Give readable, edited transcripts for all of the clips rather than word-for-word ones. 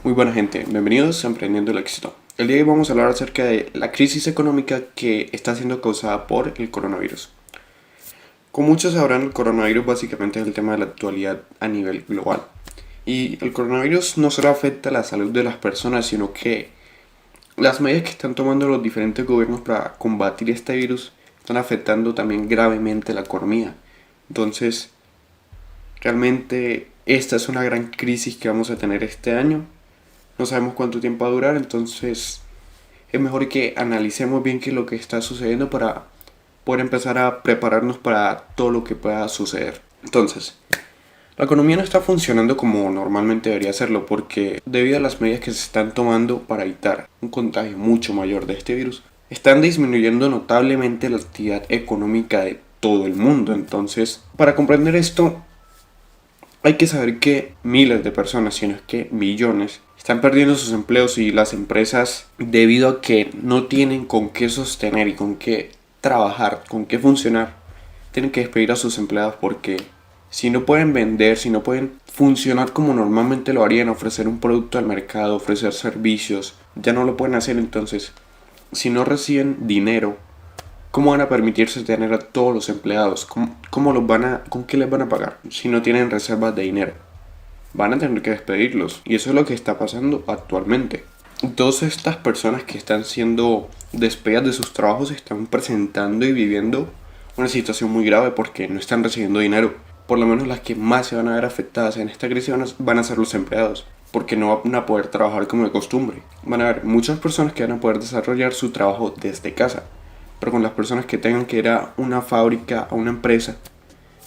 Muy buena gente, bienvenidos a Emprendiendo el Éxito. El día de hoy vamos a hablar acerca de la crisis económica que está siendo causada por el coronavirus. Como muchos sabrán, el coronavirus básicamente es el tema de la actualidad a nivel global. Y el coronavirus no solo afecta a la salud de las personas, sino que las medidas que están tomando los diferentes gobiernos para combatir este virus están afectando también gravemente la economía. Entonces, realmente esta es una gran crisis que vamos a tener este año. No sabemos cuánto tiempo va a durar, entonces es mejor que analicemos bien qué es lo que está sucediendo para poder empezar a prepararnos para todo lo que pueda suceder. Entonces, la economía no está funcionando como normalmente debería hacerlo porque debido a las medidas que se están tomando para evitar un contagio mucho mayor de este virus, están disminuyendo notablemente la actividad económica de todo el mundo. Entonces, para comprender esto, hay que saber que miles de personas, si no es que millones, están perdiendo sus empleos y las empresas, debido a que no tienen con qué sostener y con qué trabajar, con qué funcionar, tienen que despedir a sus empleados porque si no pueden vender, si no pueden funcionar como normalmente lo harían, ofrecer un producto al mercado, ofrecer servicios, ya no lo pueden hacer. Entonces, si no reciben dinero, ¿cómo van a permitirse tener a todos los empleados? ¿Cómo con qué les van a pagar si no tienen reservas de dinero? Van a tener que despedirlos. Y eso es lo que está pasando actualmente. Todas estas personas que están siendo despedidas de sus trabajos están presentando y viviendo una situación muy grave porque no están recibiendo dinero. Por lo menos las que más se van a ver afectadas en esta crisis van a ser los empleados, porque no van a poder trabajar como de costumbre. Van a haber muchas personas que van a poder desarrollar su trabajo desde casa, pero con las personas que tengan que ir a una fábrica, a una empresa,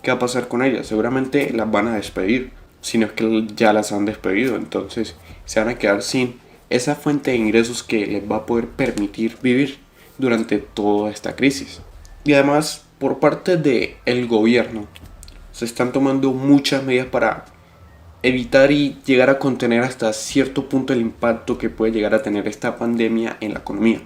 ¿qué va a pasar con ellas? Seguramente las van a despedir, si no es que ya las han despedido. Entonces se van a quedar sin esa fuente de ingresos que les va a poder permitir vivir durante toda esta crisis. Y además, por parte del gobierno, se están tomando muchas medidas para evitar y llegar a contener hasta cierto punto el impacto que puede llegar a tener esta pandemia en la economía.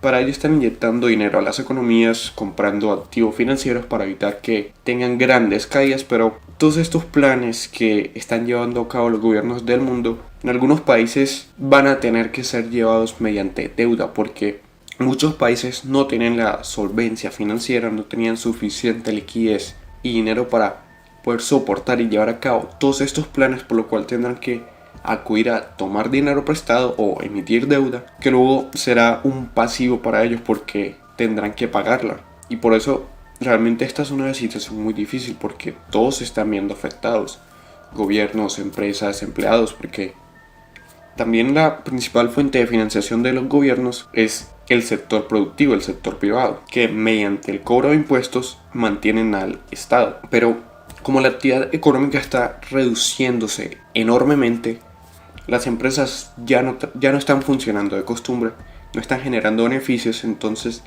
Para ello están inyectando dinero a las economías, comprando activos financieros para evitar que tengan grandes caídas, pero todos estos planes que están llevando a cabo los gobiernos del mundo, en algunos países van a tener que ser llevados mediante deuda, porque muchos países no tienen la solvencia financiera, no tenían suficiente liquidez y dinero para poder soportar y llevar a cabo todos estos planes, por lo cual tendrán que acudir a tomar dinero prestado o emitir deuda, que luego será un pasivo para ellos porque tendrán que pagarla. Y por eso realmente esta es una situación muy difícil, porque todos se están viendo afectados, gobiernos, empresas, empleados, porque también la principal fuente de financiación de los gobiernos es el sector productivo, el sector privado, que mediante el cobro de impuestos mantienen al Estado. Pero como la actividad económica está reduciéndose enormemente, las empresas ya no están funcionando de costumbre, no están generando beneficios. Entonces,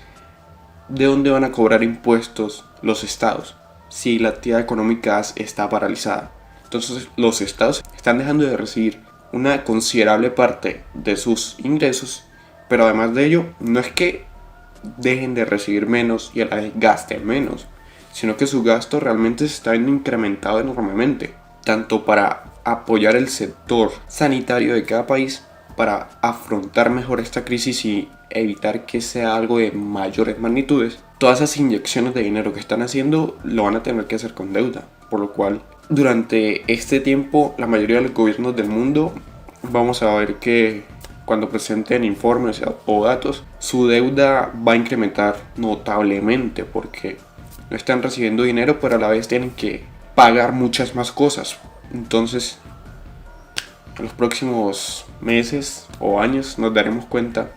¿de dónde van a cobrar impuestos los estados si la actividad económica está paralizada? Entonces, los estados están dejando de recibir una considerable parte de sus ingresos, pero además de ello, no es que dejen de recibir menos y a la vez gasten menos, sino que su gasto realmente se está viendo incrementado enormemente, tanto para apoyar el sector sanitario de cada país, para afrontar mejor esta crisis y evitar que sea algo de mayores magnitudes. Todas esas inyecciones de dinero que están haciendo lo van a tener que hacer con deuda, por lo cual durante este tiempo la mayoría de los gobiernos del mundo vamos a ver que cuando presenten informes o datos, su deuda va a incrementar notablemente porque no están recibiendo dinero, pero a la vez tienen que pagar muchas más cosas. Entonces, en los próximos meses o años nos daremos cuenta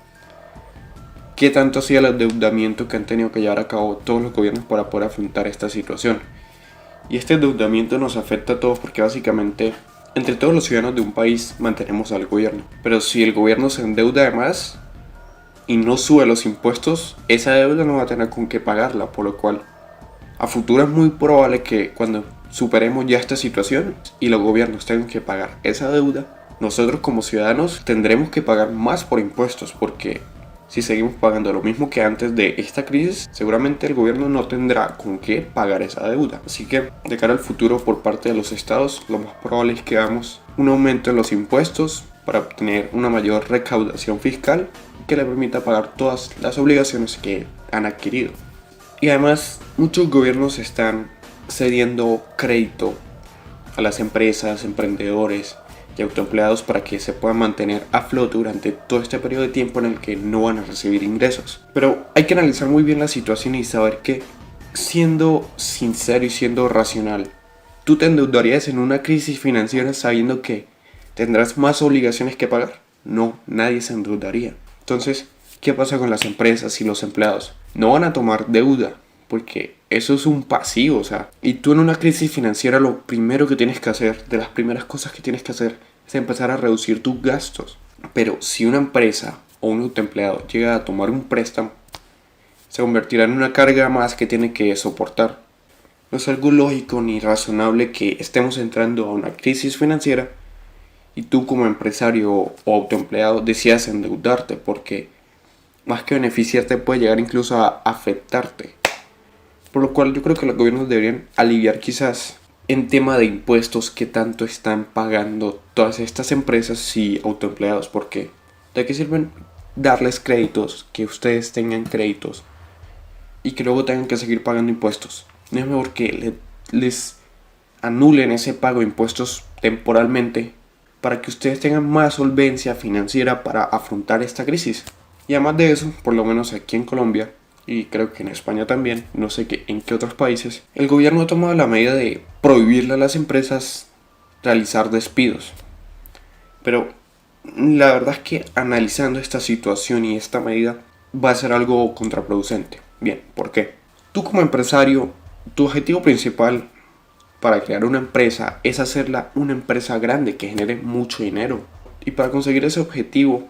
qué tanto ha sido el endeudamiento que han tenido que llevar a cabo todos los gobiernos para poder afrontar esta situación. Y este endeudamiento nos afecta a todos porque básicamente entre todos los ciudadanos de un país mantenemos al gobierno. Pero si el gobierno se endeuda además y no sube los impuestos, esa deuda no va a tener con qué pagarla, por lo cual a futuro es muy probable que cuando superemos ya esta situación y los gobiernos tengan que pagar esa deuda, nosotros como ciudadanos tendremos que pagar más por impuestos, porque si seguimos pagando lo mismo que antes de esta crisis, seguramente el gobierno no tendrá con qué pagar esa deuda. Así que de cara al futuro por parte de los estados, lo más probable es que veamos un aumento en los impuestos para obtener una mayor recaudación fiscal que le permita pagar todas las obligaciones que han adquirido. Y además, muchos gobiernos están cediendo crédito a las empresas, emprendedores y autoempleados para que se puedan mantener a flote durante todo este periodo de tiempo en el que no van a recibir ingresos. Pero hay que analizar muy bien la situación y saber que, siendo sincero y siendo racional, ¿tú te endeudarías en una crisis financiera sabiendo que tendrás más obligaciones que pagar? No, nadie se endeudaría. Entonces, ¿qué pasa con las empresas y los empleados? No van a tomar deuda, porque eso es un pasivo, y tú en una crisis financiera lo primero que tienes que hacer, de las primeras cosas que tienes que hacer, es empezar a reducir tus gastos. Pero si una empresa o un autoempleado llega a tomar un préstamo, se convertirá en una carga más que tiene que soportar. No es algo lógico ni razonable que estemos entrando a una crisis financiera y tú como empresario o autoempleado decidas endeudarte, porque más que beneficiarte puede llegar incluso a afectarte. Por lo cual yo creo que los gobiernos deberían aliviar quizás en tema de impuestos que tanto están pagando todas estas empresas y autoempleados, porque ¿de qué sirven darles créditos, que ustedes tengan créditos y que luego tengan que seguir pagando impuestos? ¿No es mejor que les anulen ese pago de impuestos temporalmente para que ustedes tengan más solvencia financiera para afrontar esta crisis? Y además de eso, por lo menos aquí en Colombia, y creo que en España también, no sé en qué otros países, el gobierno ha tomado la medida de prohibirle a las empresas realizar despidos. Pero la verdad es que analizando esta situación y esta medida va a ser algo contraproducente. Bien, ¿por qué? Tú como empresario, tu objetivo principal para crear una empresa es hacerla una empresa grande que genere mucho dinero. Y para conseguir ese objetivo,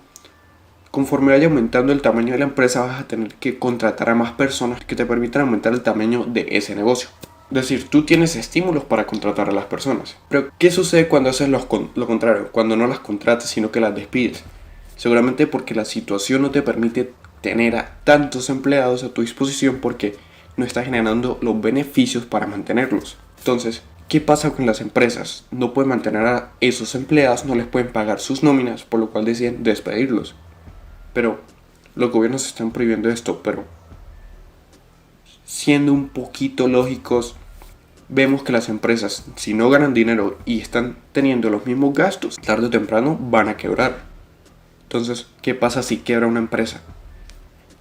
conforme vaya aumentando el tamaño de la empresa, vas a tener que contratar a más personas que te permitan aumentar el tamaño de ese negocio. Es decir, tú tienes estímulos para contratar a las personas. Pero ¿qué sucede cuando haces lo contrario? Cuando no las contratas, sino que las despides. Seguramente porque la situación no te permite tener a tantos empleados a tu disposición, porque no estás generando los beneficios para mantenerlos. Entonces, ¿qué pasa con las empresas? No pueden mantener a esos empleados, no les pueden pagar sus nóminas, por lo cual deciden despedirlos. Pero los gobiernos están prohibiendo esto, pero siendo un poquito lógicos, vemos que las empresas, si no ganan dinero y están teniendo los mismos gastos, tarde o temprano van a quebrar. Entonces, ¿qué pasa si quiebra una empresa?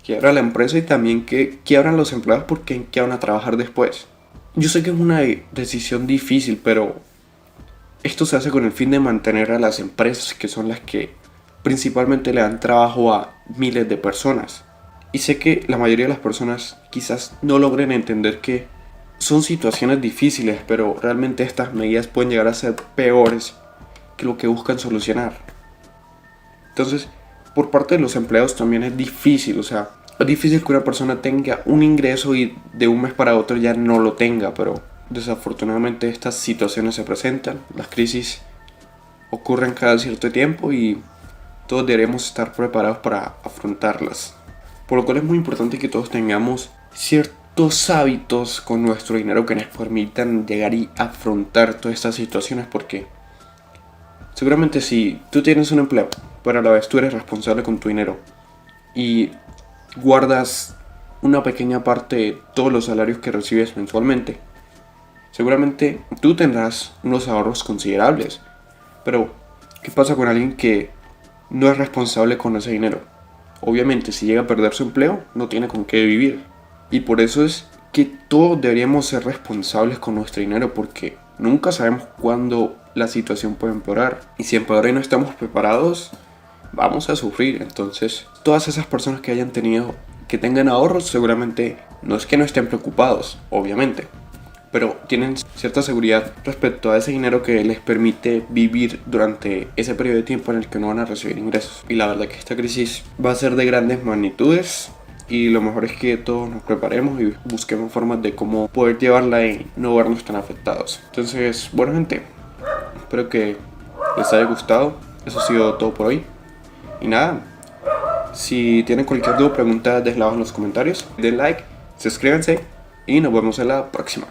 Quiebra la empresa y también que quiebran los empleados, porque ¿en qué van a trabajar después? Yo sé que es una decisión difícil, pero esto se hace con el fin de mantener a las empresas, que son las que principalmente le dan trabajo a miles de personas. Y sé que la mayoría de las personas quizás no logren entender que son situaciones difíciles, pero realmente estas medidas pueden llegar a ser peores que lo que buscan solucionar. Entonces, por parte de los empleados también es difícil, es difícil que una persona tenga un ingreso y de un mes para otro ya no lo tenga, pero desafortunadamente estas situaciones se presentan, las crisis ocurren cada cierto tiempo y todos deberemos estar preparados para afrontarlas. Por lo cual es muy importante que todos tengamos ciertos hábitos con nuestro dinero que nos permitan llegar y afrontar todas estas situaciones, porque seguramente si tú tienes un empleo, pero a la vez tú eres responsable con tu dinero y guardas una pequeña parte de todos los salarios que recibes mensualmente, seguramente tú tendrás unos ahorros considerables. Pero ¿qué pasa con alguien que no es responsable con ese dinero? Obviamente, si llega a perder su empleo, no tiene con qué vivir. Y por eso es que todos deberíamos ser responsables con nuestro dinero, porque nunca sabemos cuándo la situación puede empeorar. Y si empeora y no estamos preparados, vamos a sufrir. Entonces, todas esas personas que tengan ahorros, seguramente no es que no estén preocupados, obviamente, pero tienen cierta seguridad respecto a ese dinero que les permite vivir durante ese periodo de tiempo en el que no van a recibir ingresos. Y la verdad que esta crisis va a ser de grandes magnitudes, y lo mejor es que todos nos preparemos y busquemos formas de cómo poder llevarla y no vernos tan afectados. Entonces, bueno gente, espero que les haya gustado. Eso ha sido todo por hoy. Y nada, si tienen cualquier duda o pregunta, déjenla abajo en los comentarios. Den like, suscríbanse y nos vemos en la próxima.